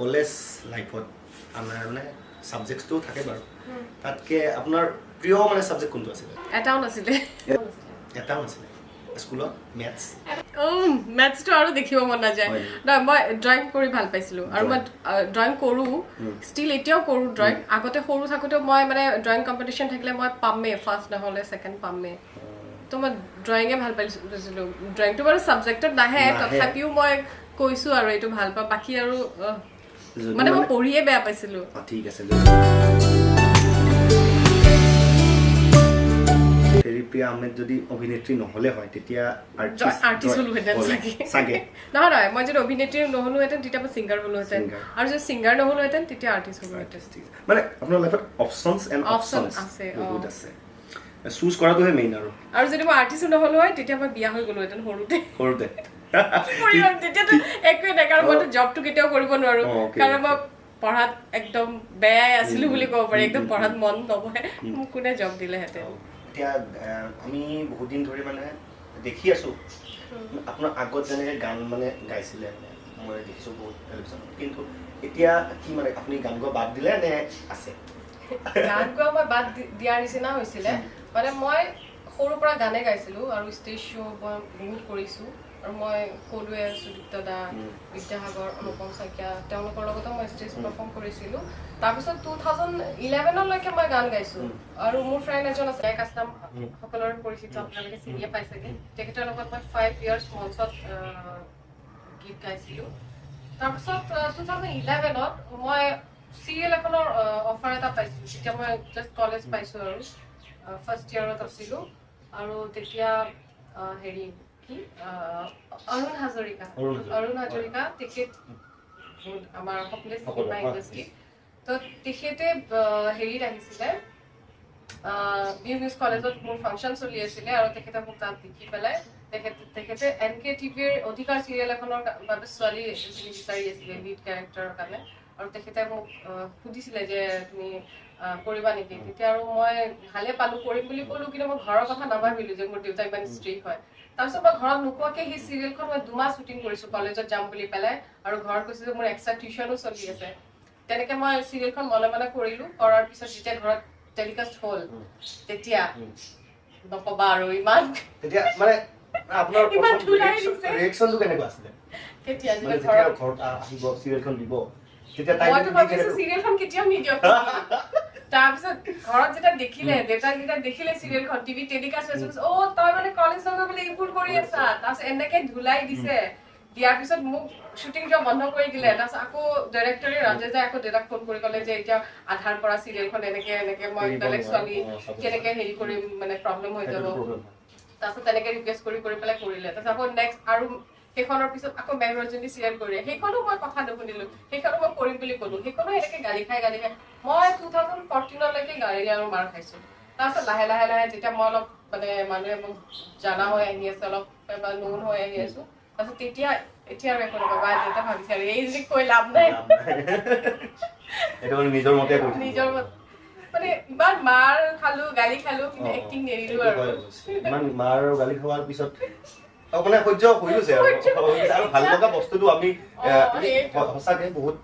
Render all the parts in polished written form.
college লাইফত আমাৰ মানে সাবজেক্টটো থাকে বাৰু তাতকে আপোনাৰ প্ৰিয় মানে সাবজেক্ট কোনটো আছিল এটাও নাছিলে স্কুলত মেথছ মেথছটো আৰু দেখিব মন নাযায় না মই ড্ৰয়িং কৰি ভাল পাইছিলো আৰু মই ড্ৰয়িং কৰো ষ্টিল এতিয়াও কৰো ড্ৰয়িং আগতে সৰু থাকোতে মই মানে ড্ৰয়িং কম্পিটিশন থাকিলে মই পামে ফাৰ্ষ্ট নহলে সেকেন্ড পামে তো মই ড্ৰয়িঙে ভাল পাইছিলো ড্ৰয়িংটো বাৰু সাবজেক্টত নাহে তথাপিও মই কৈছো আৰু এইটো ভাল পাওঁ বাকি আৰু মানে মই পঢ়িয়ে বেয়া পাইছিলো ঠিক আছে ফেৰিপ্ৰিয়া আহমেদ যদি অভিনেত্ৰী নহলে হয় তেতিয়া আৰ্টিষ্ট হলোহেঁতেন চাগে নহয় মই যদি অভিনেত্ৰী নহলোহেঁতেন তেতিয়া মই সিংগাৰ হলোহেঁতেন আৰু যদি সিংগাৰ নহলোহেঁতেন তেতিয়া আৰ্টিষ্ট হলোহেঁতেন মানে আপোনাৰ লাইফত অপচনছ আছে বহুত আছে চুজ কৰাটোহে মেইন আৰু যদি মই আৰ্টিষ্ট নহলো হয় তেতিয়া মই বিয়া হৈ গলোহেঁতেন সৰুতে তেতিয়াতো একোৱে নাই কাৰণ মইতো জবটো কেতিয়াও কৰিব নোৱাৰো কাৰণ মই পঢ়াত একদম বেয়াই আছিলো বুলি ক'ব পাৰি একদম পঢ়াত মন নবহে মোক কোনে জব দিলেহেঁতেন এতিয়া আমি বহুত দিন ধৰি মানে দেখি আছো আপোনাৰ আগত যেনেকৈ গান মানে গাইছিলে মই দেখিছোঁ বহুত টেলিভিশ্যনত কিন্তু এতিয়া কি মানে আপুনি গান গোৱা বাদ দিলে নে আছে গান গোৱা মই বাদ দিয়াৰ নিচিনা হৈছিলে মানে মই সৰুৰ পৰা গানে গাইছিলোঁ আৰু ষ্টেজ শ্ব' মই বহুত কৰিছোঁ আৰু মই ক'লোৱে সুদীপ্ত দা বিদ্যাসাগৰ অনুপম শইকীয়া তেওঁলোকৰ লগতো মই ষ্টেজ পাৰফৰ্ম কৰিছিলোঁ তাৰপিছত 2011লৈকে মই গান গাইছোঁ আৰু মোৰ ফ্ৰেণ্ড এজন আছে এক আছাম সকলোৰে পৰিচিত আপোনালোকে চিনিয়ে পাই চাগে তেখেতৰ লগত মই 5 years মঞ্চত গীত গাইছিলোঁ তাৰপিছত 2011ত মই চিৰিয়েল এখনৰ অফাৰ এটা পাইছিলোঁ তেতিয়া মই জাষ্ট কলেজ পাইছোঁ আৰু ফাৰ্ষ্ট ইয়াৰত আছিলোঁ আৰু তেতিয়া হেৰি কি অৰুণ হাজৰিকা তেখেত আমাৰ সপোনে চিনেমা ইণ্ডাষ্ট্ৰী তো তেখেতে হেৰিত আহিছিলে বিউ নিউজ কলেজত মোৰ ফাংচন চলি আছিলে আৰু তেখেতে মোক তাত দেখি পেলাই তেখেতে NK TVৰ অধিকাৰ চিৰিয়েল এখনৰ বাবে ছোৱালী বিচাৰি আছিলে লিড কেৰেক্টাৰৰ কাৰণে আৰু তেখেতে মোক সুধিছিলে যে তুমি কৰিবা নেকি তেতিয়া আৰু মই ভালে পালো কৰিম বুলি ক'লো কিন্তু মই ঘৰৰ কথা নাভাবিলো যে মোৰ দেউতা ইমান ষ্ট্ৰিক্ট হয় তাৰপিছত মই ঘৰত নোকোৱাকে সেই চিৰিয়েলখন মই 2 মাহ শ্বুটিং কৰিছো কলেজত যাম বুলি পেলাই আৰু ঘৰত কৈছো যে মোৰ এক্সট্ৰা টিউচনো চলি আছে তেনেকে মই চিৰিয়েলখন মনে মনে কৰিলো কৰাৰ পিছত যেতিয়া ঘৰত টেলিকাষ্ট হ'ল তেতিয়া নকবা আৰু ইমান তেতিয়া মানে আপোনাৰ ৰিয়েকচনটো কেনেকুৱা আছিলে কেতিয়া মানে যেতিয়া ঘৰত আহিব চিৰিয়েলখন দিব তেতিয়া টাইম মইতো ভাবিছো চিৰিয়েলখন কেতিয়াও নিদিয়ক তাৰপিছত ঘৰত যেতিয়া দেখিলে দেউতাক যেতিয়া দেখিলে চিৰিয়েলখন টিভি টেলিকাষ্ট হৈছে অ তই মানে কলেজ নগৈ বুলি এইবোৰ কৰি আছা তাৰপিছত এনেকে ধুলাই দিছে দিয়াৰ পিছত মোক শ্বুটিং যোৱা বন্ধ কৰি দিলে তাৰপিছত আকৌ ডাইৰেক্টৰে ৰাজেশে আকৌ দেউতাক ফোন কৰি ক'লে যে এতিয়া আধাৰ পৰা চিৰিয়েলখন এনেকে মই বেলেগ ছোৱালী কেনেকে হেৰি কৰিম মানে প্ৰব্লেম হৈ যাব তাৰপিছত তেনেকে ৰিকুৱেষ্ট কৰি পেলাই কৰিলে তাৰপিছত আকৌ নেক্সট আৰু সেইখনৰ পিছত আকৌ মেহৰজনী চিৰিয়েল কৰিলে সেইখনো মই কথা নুশুনিলো সেইখনো মই কৰিম বুলি ক'লো সেইখনো এনেকে গালি খাই মই 2014লৈকে গালি আৰু মাৰ খাইছো তাৰপিছত লাহে লাহে যেতিয়া মই অলপ মানে মানুহে মোক জানা হৈ আহি আছে অলপ নোন হৈ আহি আছো তাৰপিছত তেতিয়া এতিয়া আৰু একো নকবা দেউতা ভাবিছে আৰু এই যদি কৈ লাভ নাই এইটো নিজৰ মতে মানে ইমান মাৰ খালো গালি খালো কিন্তু এক্টিং নেৰিলো আৰু ইমান মাৰ গালি খোৱাৰ পিছত মানে সহ্য হৈ গৈছে আৰু ভাল লগা বস্তুটো আমি সঁচাকে বহুত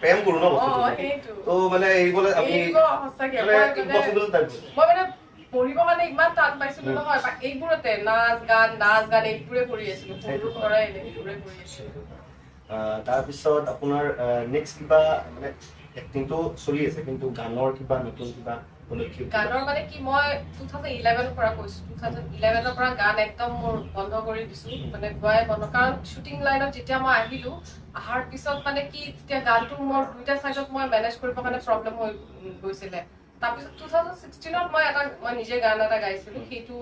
প্ৰেম কৰো ন বস্তুটো তো মানে এইবোলে আপুনি সঁচাকে মই মানে পঢ়িব মানে ইমান টান পাইছিলো নহয় এইবোৰতে নাচ গান এইবোৰে কৰি আছিলো সৰুৰ পৰাই এইবোৰে কৰি আছিলো তাৰপিছত আপোনাৰ নেক্সট কিবা মানে এক্টিংটো চলি আছে কিন্তু গানৰ কিবা নতুন কিবা গানৰ মানে কি মই 2011ৰ পৰা কৈছো 2011ৰ পৰা গান একদম মোৰ বন্ধ কৰি দিছো মানে গোৱাই বন্ধ কাৰণ শ্বুটিং লাইনত যেতিয়া মই আহিলো আহাৰ পিছত মানে কি তেতিয়া গানটো মোৰ দুইটা সাইডত মই মেনেজ কৰিব কাৰণে প্ৰব্লেম হৈ গৈছিলে তাৰপিছত 2016ত মই নিজে গান এটা গাইছিলো সেইটো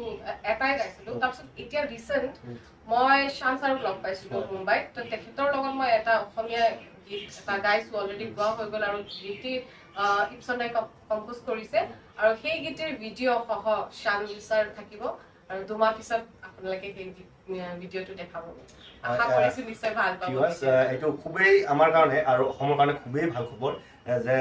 এটাই গাইছিলো তাৰপিছত এতিয়া ৰিচেণ্ট মই শান ছাৰক লগ পাইছিলো মুম্বাইত তো তেখেতৰ লগত মই এটা অসমীয়া গীত এটা গাইছো অলৰেডি গোৱা হৈ গ'ল আৰু গীতটি ইপছনে কম্পোজ কৰিছে আৰু সেই গীতৰ ভিডিঅ' সহ শান ছাৰ থাকিব আৰু 2 মাহ পিছত আপোনালোকে সেই ভিডিঅ'টো দেখাব আশা কৰিছো নিশ্চয় ভাল পাব এইটো খুবেই আমাৰ কাৰণে আৰু অসমৰ কাৰণে খুবেই ভাল খবৰ যে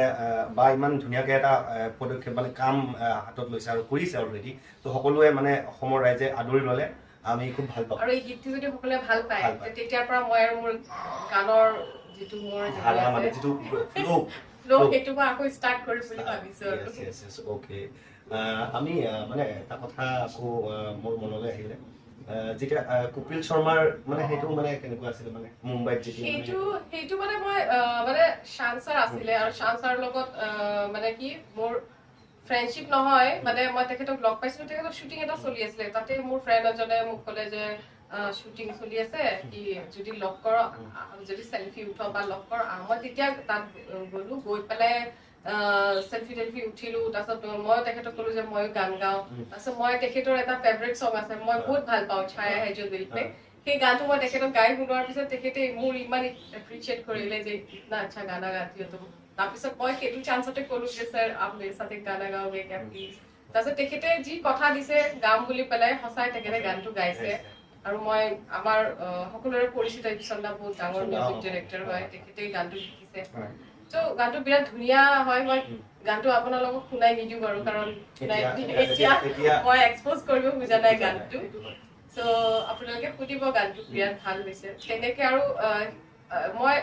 বা ইমান ধুনীয়াকৈ এটা পদক্ষেপ মানে কাম হাতত লৈছে আৰু কৰিছে অলৰেডি তো সকলোৱে মানে অসমৰ ৰাইজে আদৰি ল'লে আমি খুব ভাল পাওঁ আৰু এই গীতটো যদি সকলোৱে ভাল পায় তেতিয়াৰ পৰা মই আৰু মোৰ গানৰ যিটো মোৰ ধাৰা মানে যিটো ফ্লো সেইটো মই আকৌ ষ্টাৰ্ট কৰিম বুলি ভাবিছো আৰু ওকে আমি মানে এটা কথা আকৌ মোৰ মনলৈ আহিলে যেতিয়া কপিল শৰ্মাৰ মানে সেইটো মানে কেনেকুৱা আছিলে মানে মুম্বাইত যেতিয়া সেইটো মানে মই মানে শান ছাৰ আছিলে আৰু শান ছাৰৰ লগত মানে কি মোৰ ফ্ৰেণ্ডশ্বিপ নহয় মানে মই তেখেতক লগ পাইছিলো তেখেতৰ শ্বুটিং এটা চলি আছিলে তাতে মোৰ ফ্ৰেণ্ড এজনে মোক ক'লে যে শ্বুটিং চলি আছে কি যদি লগ কৰ যদি চেলফি উঠাও বা লগ কৰ মই তেতিয়া তাত গ'লো গৈ পেলাই চেলফি উঠিলো তাৰপিছত মই তেখেতক ক'লো যে ময়ো গান গাওঁ তাৰপিছত মই তেখেতৰ এটা ফেভৰেট ছং আছে মই বহুত ভাল পাওঁ ছায়া হে jo dil pe সেই গানটো মই তেখেতক গাই শুনোৱাৰ পিছত তেখেতে মোৰ ইমান এপ্ৰিচিয়েট কৰিলে যে ইতনা আচ্ছা গানা গাতি हो तुम তাৰপিছত মই সেইটো চান্সতে ক'লো যে ছাৰ আপ মেৰে সাথ এক গানা গাওগে क्या প্লিজ তাৰপিছত তেখেতে যি কথা দিছে গাম বুলি পেলাই সঁচাই তেখেতে গানটো গাইছে আৰু মই আমাৰ সকলোৰে পৰিচিত ইপচন্দা বহুত ডাঙৰ মিউজিক ডাইৰেক্টৰ হয় তেখেতে গানটো লিখিছে তো গানটো বিৰাট ধুনীয়া হয় মই গানটো আপোনালোকক শুনাই নিদিওঁ বাৰু কাৰণ এতিয়া মই এক্সপ'জ কৰিব খোজা নাই গানটো সো আপোনালোকে শুনিব গানটো বিৰাট ভাল হৈছে তেনেকে আৰু মই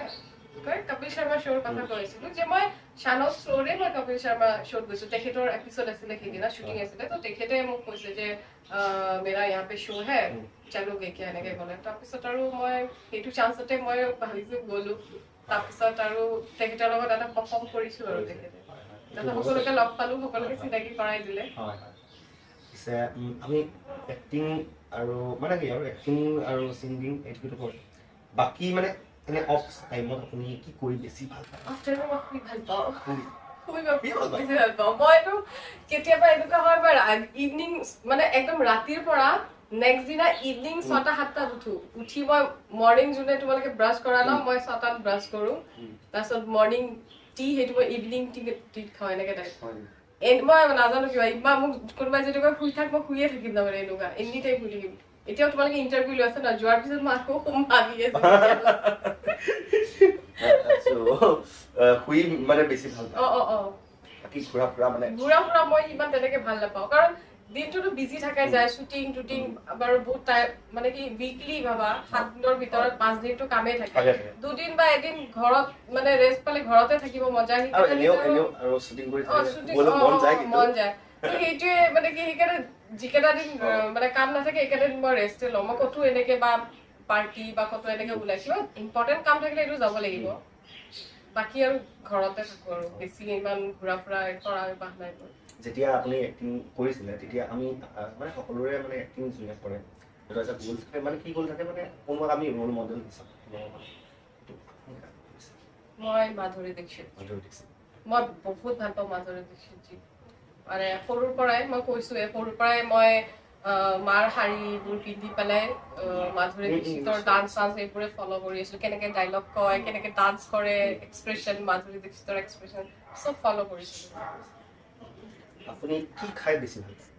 কপিল শৰ্মা শ্ব'ৰ কথা কৈছিলো যে মই শানত শ্ব'ৰে মই কপিল শৰ্মা শ্ব'ত গৈছো তেখেতৰ এপিছড আছিলে সেইদিনা শ্বুটিং আছিলে তো তেখেতে মোক কৈছে যে মেৰা ইয়াৰ পে শ্ব' হে চলোগে কি এনেকে ক'লে তাৰপিছত আৰু মই সেইটো চান্সতে মই ভাবিছো গ'লো তাৰপিছত আৰু তেখেতৰ লগত এটা পাৰফৰ্ম কৰিছো আৰু তেখেতে সকলোকে লগ পালো সকলোকে চিনাকি কৰাই দিলে আমি এক্টিং আৰু মানে কি আৰু এক্টিং আৰু ছিংগিং এইটো কৰে বাকী মানে এনে অফ টাইমত আপুনি কি কৰি বেছি ভাল পায় আফটাৰ মই শুই ভাল পাওঁ বেছি ভাল পাওঁ মইতো কেতিয়াবা এনেকুৱা হয় মই ইভিনিং মানে একদম ৰাতিৰ পৰা নেক্সট দিনা ইভিনিং 6-7টাত উঠি মই মৰ্ণিং যোনে তোমালোকে ব্ৰাছ কৰা ন মই 6টাত ব্ৰাছ কৰো তাৰপিছত মৰ্ণিং টি সেইটো মই ইভিনিং টি খাওঁ এনেকে টাইপ মই নাজানো কিবা ইমান মোক কোনোবাই যদি কয় শুই থাক মই শুইয়ে থাকিম তাৰমানে এনেকুৱা এনি টাইম শুই থাকিম এতিয়াও তোমালোকে ইণ্টাৰভিউ লৈ আছে ন যোৱাৰ পিছত মই আকৌ ভাবি আছো শুই মানে বেছি ভাল বাকী ঘূৰা ফুৰা মই ইমান তেনেকে ভাল নাপাওঁ কাৰণ দিনটোতো বিজি থাকাই যায় শ্বুটিং টুটিং বাৰু বহুত টাইম মানে কি উইকলি ভাবা 7 দিনৰ ভিতৰত 5 দিনটো কামেই থাকে 2 দিন বা এদিন ঘৰত মানে ৰেষ্ট পালে ঘৰতে থাকিব মজা মন যায় সেইটোৱে মানে কি সেইকাৰণে যিকেইটা দিন মানে কাম নাথাকে সেইকেইটা দিন মই ৰেষ্টে লওঁ মই ক'তো এনেকে বা পাৰ্টি বা ক'তো এনেকে ওলাইছো ইম্পৰ্টেণ্ট কাম থাকিলে এইটো যাব লাগিব বাকী আৰু ঘৰতে থাকো আৰু বেছি ইমান ঘূৰা ফুৰা কৰা অভ্যাস নাই যেতিয়া আপুনি এক্টিং কৰিছিলে তেতিয়া আমি মানে সকলোৰে মানে এক্টিং যোনে কৰে এটা এটা গোল থাকে মানে কি গোল থাকে মানে কোনোবাক আমি ৰোল মডেল হিচাপে মই মাধুৰী দীক্ষিত মই বহুত ভাল পাওঁ মাধুৰী দীক্ষিতজী মানে সৰুৰ পৰাই মই কৈছোৱে সৰুৰ পৰাই মই মাৰ শাড়ীবোৰ পিন্ধি পেলাই মাধুৰী দীক্ষিতৰ ডান্স এইবোৰে ফলো কৰি আছিলো কেনেকে ডাইলগ কয় কেনেকে ডান্স কৰে এক্সপ্ৰেছন মাধুৰী দীক্ষিতৰ এক্সপ্ৰেছন চব ফলো কৰিছিলো আপুনি কি খাই বেছি ভাল পায়